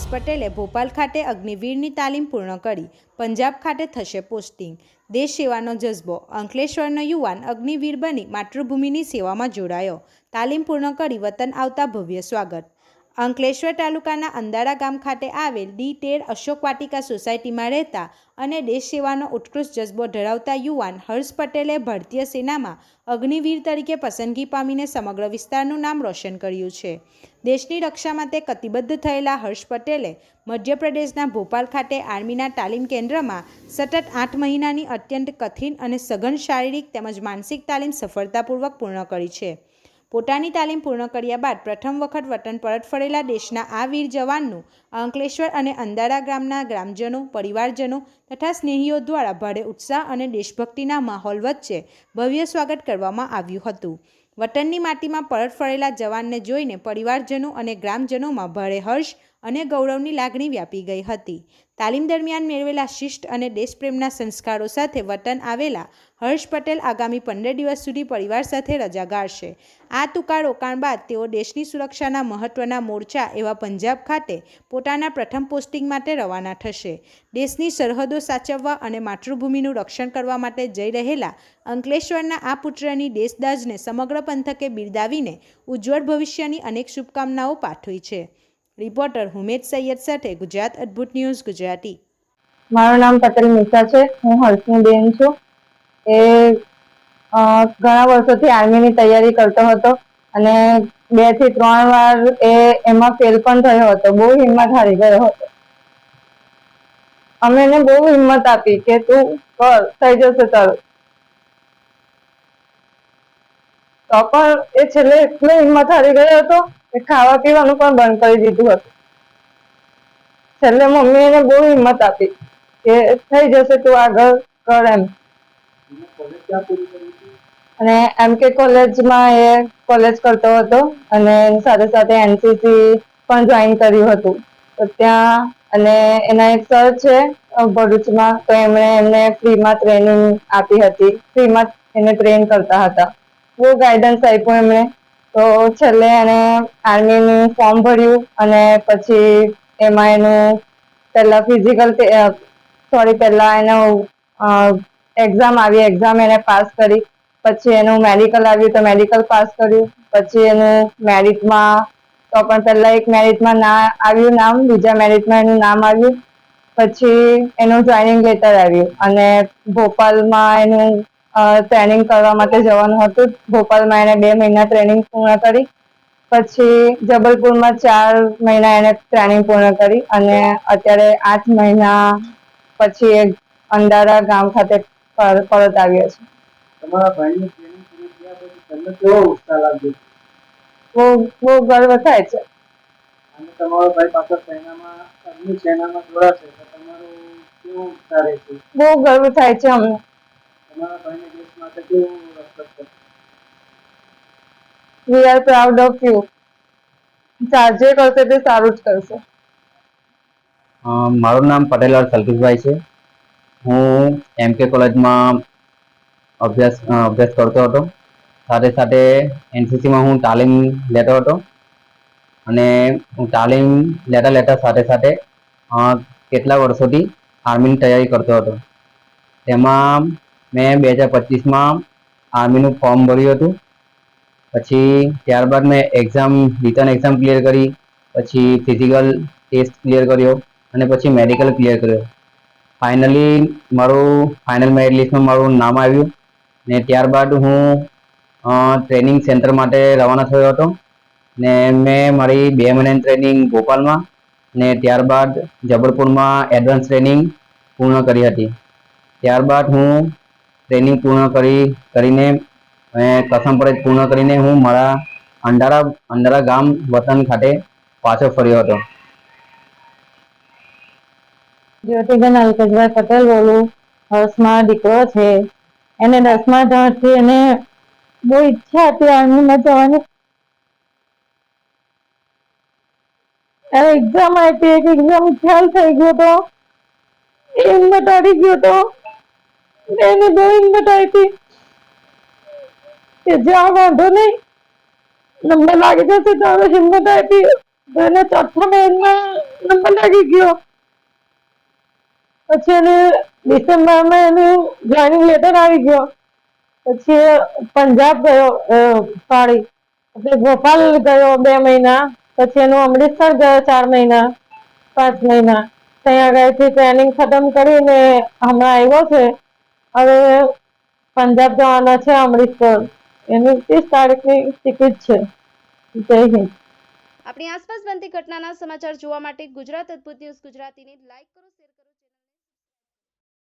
હર્ષ પટેલે ભોપાલ ખાતે અગ્નિવીરની તાલીમ પૂર્ણ કરી. પંજાબ ખાતે થશે પોસ્ટિંગ. દેશ સેવાનો જજ્બો. અંકલેશ્વરનો યુવાન અગ્નિવીર બની માતૃભૂમિની સેવામાં જોડાયો. તાલીમ પૂર્ણ કરી વતન આવતા ભવ્ય સ્વાગત. અંકલેશ્વર તાલુકાના અંદારા ગામ ખાતે આવેલ ડી13 અશોક વાટિકા સોસાયટીમાં રહેતા અને દેશ સેવાનો ઉત્કૃષ્ટ જજ્બો ધરાવતા યુવાન હર્ષ પટેલે ભારતીય સેનામાં અગ્નિવીર તરીકે પસંદગી પામીને સમગ્ર વિસ્તારનું નામ રોશન કર્યું છે. દેશની રક્ષા માટે કટિબદ્ધ થયેલા હર્ષ પટેલે મધ્યપ્રદેશના ભોપાલ ખાતે આર્મીના તાલીમ કેન્દ્રમાં સતત 8 મહિનાની અત્યંત કઠિન અને સઘન શારીરિક તેમજ માનસિક તાલીમ સફળતાપૂર્વક પૂર્ણ કરી છે. પોતાની તાલીમ પૂર્ણ કર્યા બાદ પ્રથમ વખત વતન પરત ફરેલા દેશના આ વીર જવાનનું અંકલેશ્વર અને અંદારા ગામના ગ્રામજનો, પરિવારજનો તથા સ્નેહીઓ દ્વારા ભારે ઉત્સાહ અને દેશભક્તિના માહોલ વચ્ચે ભવ્ય સ્વાગત કરવામાં આવ્યું હતું. વતનની માટીમાં પરત ફરેલા જવાનને જોઈને પરિવારજનો અને ગ્રામજનોમાં ભારે હર્ષ અને ગૌરવની લાગણી વ્યાપી ગઈ હતી. તાલીમ દરમિયાન મેળવેલા શિસ્ત અને દેશપ્રેમના સંસ્કારો સાથે વતન આવેલા હર્ષ પટેલ આગામી 15 દિવસ સુધી પરિવાર સાથે રજા ગાળશે. આ ટૂંકા રોકાણ બાદ તેઓ દેશની સુરક્ષાના મહત્વના મોરચા એવા પંજાબ ખાતે પોતાના પ્રથમ પોસ્ટિંગ માટે રવાના થશે. દેશની સરહદો સાચવવા અને માતૃભૂમિનું રક્ષણ કરવા માટે જઈ રહેલા અંકલેશ્વરના આ પુત્રની દેશદાઝને સમગ્ર પંથકે બિરદાવીને ઉજ્જવળ ભવિષ્યની અનેક શુભકામનાઓ પાઠવી છે. રિપોર્ટર હુમેદ સૈયદ સાથે ગુજરાત અદ્ભુત ન્યૂઝ ગુજરાતી. મારું નામ પટેલ મિશા છે. હું હર્ષની બેન છું. એ ઘણા વર્ષોથી આર્મીની તૈયારી કરતો હતો અને 2 થી 3 વાર એમાં ફેલ પણ થયો હતો. બહુ હિંમત હારી ગયો હતો. અમે એને બહુ હિંમત આપી કે તું કર, થઈ જશે તારું. તો પણ એ છેલ્લે એટલો હિંમત હારી ગયો હતો કે ખાવા પીવાનું પણ બંધ કરી દીધું હતું. છેલ્લે મમ્મી એને બહુ હિંમત આપી કે થઈ જશે તું આગળ કર એમ. અને MK કોલેજમાં એ કોલેજ કરતો હતો અને સાથે સાથે NCC પણ જોઈન કર્યું હતું. તો ત્યાં અને એના એક સર છે ભરૂચમાં, તો એમને ફ્રીમાં ટ્રેનિંગ આપી હતી. ફ્રીમાં એને ટ્રેન કરતા હતા. બહુ ગાઈડન્સ આપ્યું એમણે. તો છેલ્લે એને આર્મીનું ફોર્મ ભર્યું અને પછી એમાં એનું પહેલા એનું એક્ઝામ આવી. એક્ઝામ એને પાસ કરી. પછી એનું મેડિકલ આવ્યું તો મેડિકલ પાસ કર્યું. પછી એનું મેરિટમાં તો પણ પહેલા એક મેરિટમાં ના આવ્યું નામ, બીજા મેરિટમાં એનું નામ આવ્યું. પછી એનું જોઈનિંગ લેટર આવ્યું અને ભોપાલમાં એનું ટ્રેનિંગ કરવા માટે જવાનું હતું. ભોપાલમાં એને 2 મહિના ટ્રેનિંગ પૂર્ણ કરી. પછી જબલપુરમાં 4 મહિના એને ટ્રેનિંગ પૂર્ણ કરી અને અત્યારે 8 મહિના પછી એ અંદારા ગામ ખાતે પરત આવ્યો છે. તમારા ભાઈની ટ્રેનિંગ પૂરી થયા પછી તમને કેવો ઉત્સાહ લાગ્યો? બહુ ગર્વ થાય છે. અને તમારો ભાઈ પાછળ સેનામાં જોડાશે તો તમારો કેવો ઉત્સાહ રહેશે? બહુ ગર્વ થાય છે અમને. તમારા ભાઈને દેશ માટે કેવું રક્ષક કરશે? We are proud of you. જે કરશે તે સારું જ કરશે. મારું નામ પટેલ સલકીશભાઈ છે. હું MK કોલેજમાં અભ્યાસ કરતો હતો. સાથે સાથે NCCમાં હું તાલીમ લેતો હતો અને હું તાલીમ લેતા સાથે સાથે કેટલા વર્ષોથી આર્મીની તૈયારી કરતો હતો. તેમાં મેં 2025માં આર્મીનું ફોર્મ ભર્યું હતું. પછી ત્યારબાદ મેં રિટર્ન એક્ઝામ ક્લિયર કરી. પછી ફિઝિકલ ટેસ્ટ ક્લિયર કર્યો અને પછી મેડિકલ ક્લિયર કર્યો. ફાઇનલી મારું ફાઇનલ મેરિટ લિસ્ટમાં મારું નામ આવ્યું ને ત્યારબાદ હું ટ્રેનિંગ સેન્ટર માટે રવાના થયો હતો ને મેં મારી 2 મહિનાની ટ્રેનિંગ ભોપાલમાં ને ત્યારબાદ જબલપુરમાં એડવાન્સ ટ્રેનિંગ પૂર્ણ કરી હતી. ત્યારબાદ હું ટ્રેનિંગ પૂર્ણ કરીને કસમ પરત પૂર્ણ કરીને હું મારા અંદારા ગામ વતન ખાતે પાછો ફર્યો હતો. જ્યોતિબેન અલ્કેશભાઈ પટેલ બોલું. હર્ષમાં દીકરો છે. એને 10મા ધોરણથી એને બહુ ઈચ્છા હતી આર્મીમાં જવાની. એક્ઝામ આપી. એક એક્ઝામ ફેલ થઈ ગયો તો હિંમત હારી ગયો તો એને બહુ હિંમત આપી કે જ્યાં વાંધો નહીં નંબર લાગી જશે તો હિંમત આપી. એને 4થા મહિનામાં નંબર લાગી ગયો. પછી એને ડિસેમ્બરમાં એનું જોઈનિંગ લેટર આવી ગયો. પછી પંજાબ ગયો, સોરી એટલે ભોપાલ ગયો 2 મહિના. પછી એનું અમૃતસર ગયો 4 મહિના 5 મહિના. ત્યાં આગળથી ટ્રેનિંગ ખતમ કરીને હમણાં આવ્યો છે. હવે પંજાબ જવાના છે, અમૃતસર. એની 30 તારીખની ટિકિટ છે. જય હિન્દ. આપણી આસપાસ બનતી ઘટનાના સમાચાર જોવા માટે ગુજરાત અદ્ભુત ન્યૂઝ ગુજરાતીને લાઈક કરો.